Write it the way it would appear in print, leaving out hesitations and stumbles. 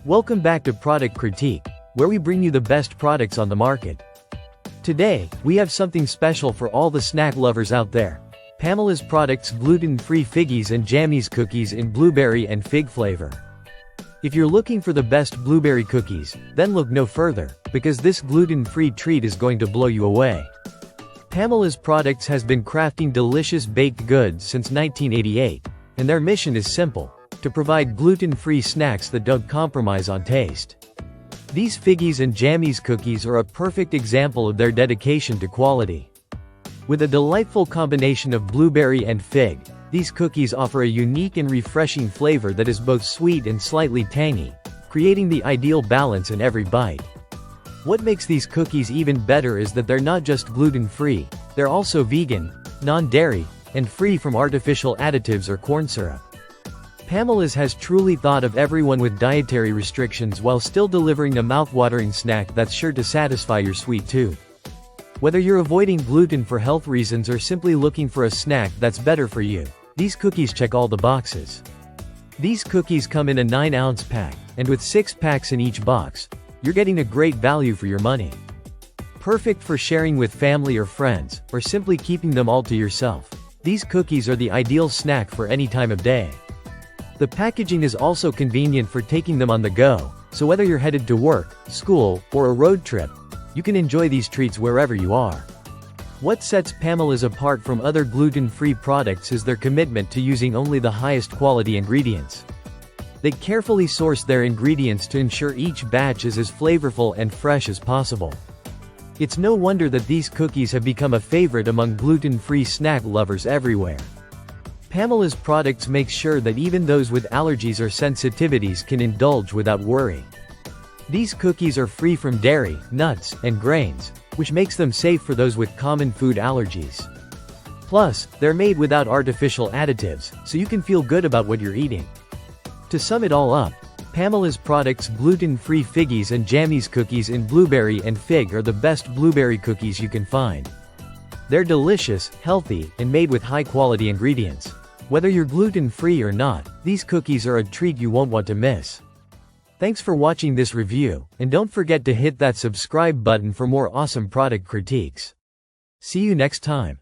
Welcome back to Product Critique, where we bring you the best products on the market. Today, we have something special for all the snack lovers out there. Pamela's products gluten-free Figgies and Jammies cookies in blueberry and fig flavor. If you're looking for the best blueberry cookies, then look no further, because this gluten-free treat is going to blow you away. Pamela's products has been crafting delicious baked goods since 1988, and their mission is simple: to provide gluten-free snacks that don't compromise on taste. These Figgies and Jammies cookies are a perfect example of their dedication to quality. With a delightful combination of blueberry and fig, these cookies offer a unique and refreshing flavor that is both sweet and slightly tangy, creating the ideal balance in every bite. What makes these cookies even better is that they're not just gluten-free, they're also vegan, non-dairy, and free from artificial additives or corn syrup. Pamela's has truly thought of everyone with dietary restrictions while still delivering a mouth-watering snack that's sure to satisfy your sweet tooth. Whether you're avoiding gluten for health reasons or simply looking for a snack that's better for you, these cookies check all the boxes. These cookies come in a 9-ounce pack, and with 6 packs in each box, you're getting a great value for your money. Perfect for sharing with family or friends, or simply keeping them all to yourself. These cookies are the ideal snack for any time of day. The packaging is also convenient for taking them on the go, so whether you're headed to work, school, or a road trip, you can enjoy these treats wherever you are. What sets Pamela's apart from other gluten-free products is their commitment to using only the highest quality ingredients. They carefully source their ingredients to ensure each batch is as flavorful and fresh as possible. It's no wonder that these cookies have become a favorite among gluten-free snack lovers everywhere. Pamela's products make sure that even those with allergies or sensitivities can indulge without worry. These cookies are free from dairy, nuts, and grains, which makes them safe for those with common food allergies. Plus, they're made without artificial additives, so you can feel good about what you're eating. To sum it all up, Pamela's products gluten-free Figgies and Jammies cookies in blueberry and fig are the best blueberry cookies you can find. They're delicious, healthy, and made with high-quality ingredients. Whether you're gluten-free or not, these cookies are a treat you won't want to miss. Thanks for watching this review, and don't forget to hit that subscribe button for more awesome product critiques. See you next time.